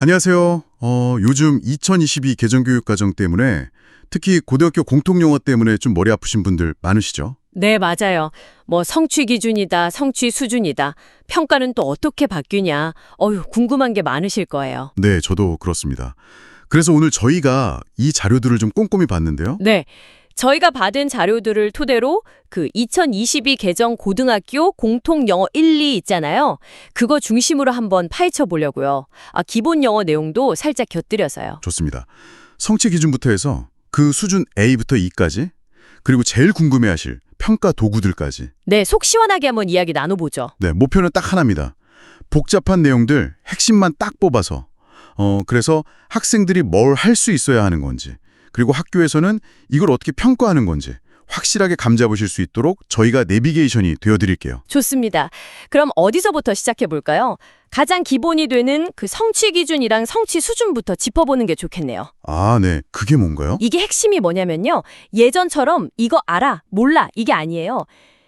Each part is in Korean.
안녕하세요. 요즘 2022 개정교육과정 때문에 특히 고등학교 공통영어 때문에 좀 머리 아프신 분들 많으시죠? 네, 맞아요. 뭐 성취 기준이다, 성취 수준이다. 평가는 또 어떻게 바뀌냐. 궁금한 게 많으실 거예요. 네, 저도 그렇습니다. 그래서 오늘 저희가 이 자료들을 좀 꼼꼼히 봤는데요. 네. 저희가 받은 자료들을 토대로 그 2022 개정 고등학교 공통 영어 1, 2 있잖아요. 그거 중심으로 한번 파헤쳐 보려고요. 기본 영어 내용도 살짝 곁들여서요. 좋습니다. 성취 기준부터 해서 그 수준 A부터 E까지, 그리고 제일 궁금해하실 평가 도구들까지. 네, 속 시원하게 한번 이야기 나눠보죠. 네, 목표는 딱 하나입니다. 복잡한 내용들 핵심만 딱 뽑아서 그래서 학생들이 뭘 할 수 있어야 하는 건지, 그리고 학교에서는 이걸 어떻게 평가하는 건지 확실하게 감잡으실 수 있도록 저희가 내비게이션이 되어드릴게요. 좋습니다. 그럼 어디서부터 시작해 볼까요? 가장 기본이 되는 그 성취 기준이랑 성취 수준부터 짚어보는 게 좋겠네요. 아, 네. 그게 뭔가요? 이게 핵심이 뭐냐면요. 예전처럼 이거 알아, 몰라 이게 아니에요.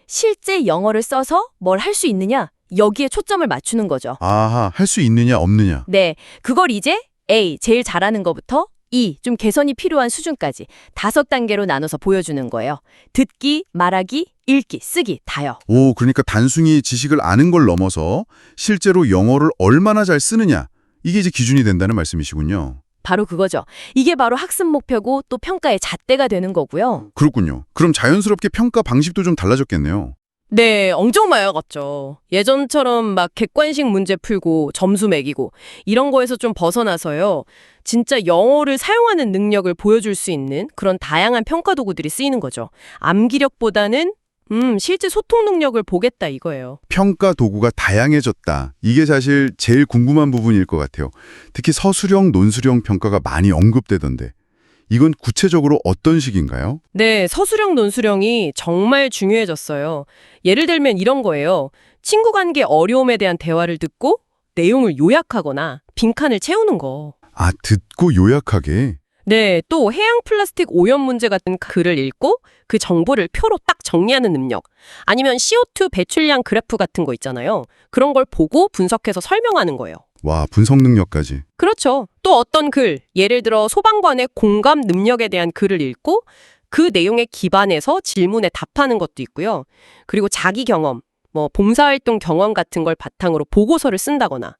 실제 영어를 써서 뭘 할 수 있느냐, 여기에 초점을 맞추는 거죠. 아하, 할 수 있느냐 없느냐. 네, 그걸 이제 A, 제일 잘하는 것부터 E, 좀 개선이 필요한 수준까지 5단계로 나눠서 보여주는 거예요. 듣기, 말하기, 읽기, 쓰기 다요. 오, 그러니까 단순히 지식을 아는 걸 넘어서 실제로 영어를 얼마나 잘 쓰느냐, 이게 이제 기준이 된다는 말씀이시군요. 바로 그거죠. 이게 바로 학습 목표고 또 평가의 잣대가 되는 거고요. 그렇군요. 그럼 자연스럽게 평가 방식도 좀 달라졌겠네요. 네, 엄청 많아갔죠. 예전처럼 막 객관식 문제 풀고 점수 매기고 이런 거에서 좀 벗어나서요. 진짜 영어를 사용하는 능력을 보여줄 수 있는 그런 다양한 평가 도구들이 쓰이는 거죠. 암기력보다는 실제 소통 능력을 보겠다 이거예요. 평가 도구가 다양해졌다. 이게 사실 제일 궁금한 부분일 것 같아요. 특히 서술형, 논술형 평가가 많이 언급되던데. 이건 구체적으로 어떤 식인가요? 네, 서술형, 논술형이 정말 중요해졌어요. 예를 들면 이런 거예요. 친구 관계 어려움에 대한 대화를 듣고 내용을 요약하거나 빈칸을 채우는 거. 아, 듣고 요약하게. 네, 또 해양 플라스틱 오염 문제 같은 글을 읽고 그 정보를 표로 딱 정리하는 능력. 아니면 CO2 배출량 그래프 같은 거 있잖아요. 그런 걸 보고 분석해서 설명하는 거예요. 와, 분석 능력까지. 그렇죠. 또 어떤 글, 예를 들어 소방관의 공감 능력에 대한 글을 읽고 그 내용에 기반해서 질문에 답하는 것도 있고요. 그리고 자기 경험, 봉사활동 경험 같은 걸 바탕으로 보고서를 쓴다거나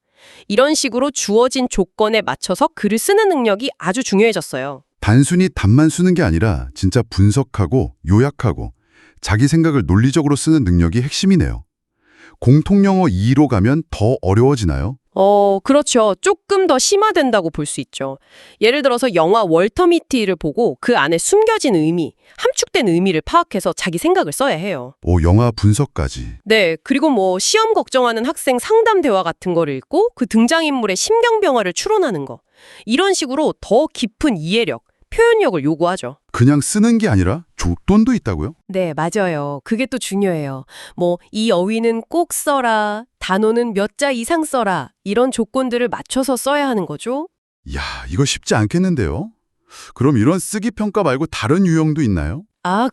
이런 식으로 주어진 조건에 맞춰서 글을 쓰는 능력이 아주 중요해졌어요. 단순히 답만 쓰는 게 아니라 진짜 분석하고 요약하고 자기 생각을 논리적으로 쓰는 능력이 핵심이네요. 공통영어 2로 가면 더 어려워지나요? 그렇죠. 조금 더 심화된다고 볼 수 있죠. 예를 들어서 영화 월터 미티를 보고 그 안에 숨겨진 의미, 함축된 의미를 파악해서 자기 생각을 써야 해요. 오, 영화 분석까지. 네, 그리고 시험 걱정하는 학생 상담 대화 같은 거를 읽고 그 등장인물의 심경병화를 추론하는 거. 이런 식으로 더 깊은 이해력, 표현력을 요구하죠. 그냥 쓰는 게 아니라 조건도 있다고요? 네, 맞아요. 그게 또 중요해요. 이 어휘는 꼭 써라, 단어는 몇 자 이상 써라, 이런 조건들을 맞춰서 써야 하는 거죠. 이야, 이거 쉽지 않겠는데요? 그럼 이런 쓰기 평가 말고 다른 유형도 있나요?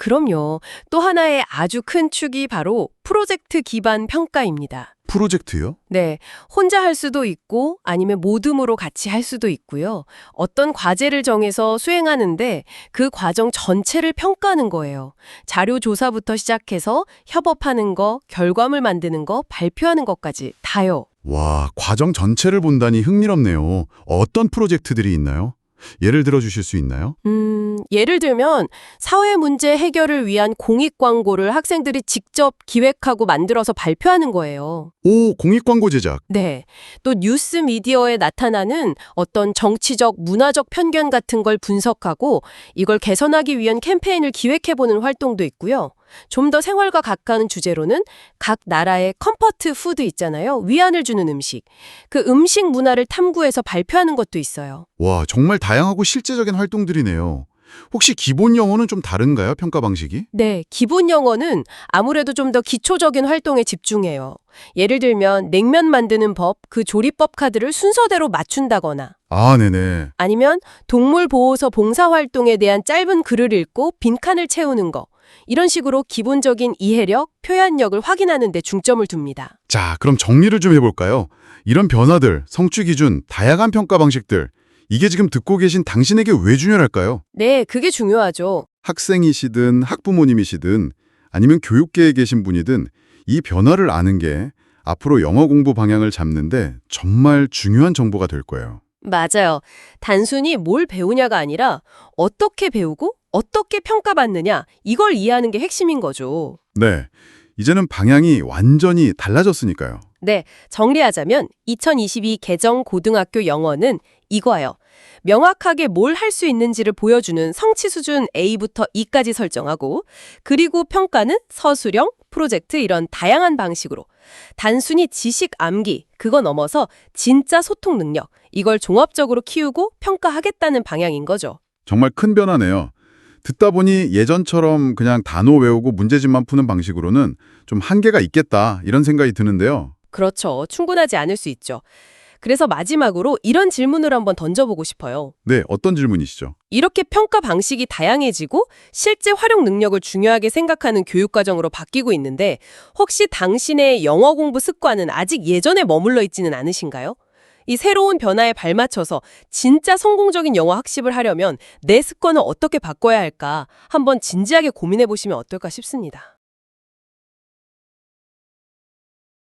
그럼요. 또 하나의 아주 큰 축이 바로 프로젝트 기반 평가입니다. 프로젝트요? 네, 혼자 할 수도 있고 아니면 모둠으로 같이 할 수도 있고요. 어떤 과제를 정해서 수행하는데 그 과정 전체를 평가하는 거예요. 자료 조사부터 시작해서 협업하는 거, 결과물 만드는 거, 발표하는 것까지 다요. 와, 과정 전체를 본다니 흥미롭네요. 어떤 프로젝트들이 있나요? 예를 들어 주실 수 있나요? 예를 들면 사회 문제 해결을 위한 공익 광고를 학생들이 직접 기획하고 만들어서 발표하는 거예요. 오, 공익광고 제작. 네. 또 뉴스 미디어에 나타나는 어떤 정치적, 문화적 편견 같은 걸 분석하고 이걸 개선하기 위한 캠페인을 기획해보는 활동도 있고요. 좀 더 생활과 가까운 주제로는 각 나라의 컴포트 푸드 있잖아요. 위안을 주는 음식. 그 음식 문화를 탐구해서 발표하는 것도 있어요. 와, 정말 다양하고 실제적인 활동들이네요. 혹시 기본 영어는 좀 다른가요, 평가 방식이? 네, 기본 영어는 아무래도 좀 더 기초적인 활동에 집중해요. 예를 들면 냉면 만드는 법, 그 조리법 카드를 순서대로 맞춘다거나 아, 네네. 아니면 동물 보호서 봉사활동에 대한 짧은 글을 읽고 빈칸을 채우는 거. 이런 식으로 기본적인 이해력, 표현력을 확인하는 데 중점을 둡니다. 자, 그럼 정리를 좀 해볼까요? 이런 변화들, 성취 기준, 다양한 평가 방식들, 이게 지금 듣고 계신 당신에게 왜 중요할까요? 네, 그게 중요하죠. 학생이시든 학부모님이시든 아니면 교육계에 계신 분이든 이 변화를 아는 게 앞으로 영어 공부 방향을 잡는데 정말 중요한 정보가 될 거예요. 맞아요. 단순히 뭘 배우냐가 아니라 어떻게 배우고 어떻게 평가받느냐, 이걸 이해하는 게 핵심인 거죠. 네, 이제는 방향이 완전히 달라졌으니까요. 네, 정리하자면 2022 개정 고등학교 영어는 이거예요. 명확하게 뭘 할 수 있는지를 보여주는 성취 수준 A부터 E까지 설정하고, 그리고 평가는 서술형, 프로젝트 이런 다양한 방식으로 단순히 지식 암기, 그거 넘어서 진짜 소통 능력, 이걸 종합적으로 키우고 평가하겠다는 방향인 거죠. 정말 큰 변화네요. 듣다 보니 예전처럼 그냥 단어 외우고 문제집만 푸는 방식으로는 좀 한계가 있겠다 이런 생각이 드는데요. 그렇죠. 충분하지 않을 수 있죠. 그래서 마지막으로 이런 질문을 한번 던져보고 싶어요. 네, 어떤 질문이시죠? 이렇게 평가 방식이 다양해지고 실제 활용 능력을 중요하게 생각하는 교육과정으로 바뀌고 있는데 혹시 당신의 영어 공부 습관은 아직 예전에 머물러 있지는 않으신가요? 이 새로운 변화에 발맞춰서 진짜 성공적인 영어 학습을 하려면 내 습관을 어떻게 바꿔야 할까 한번 진지하게 고민해 보시면 어떨까 싶습니다.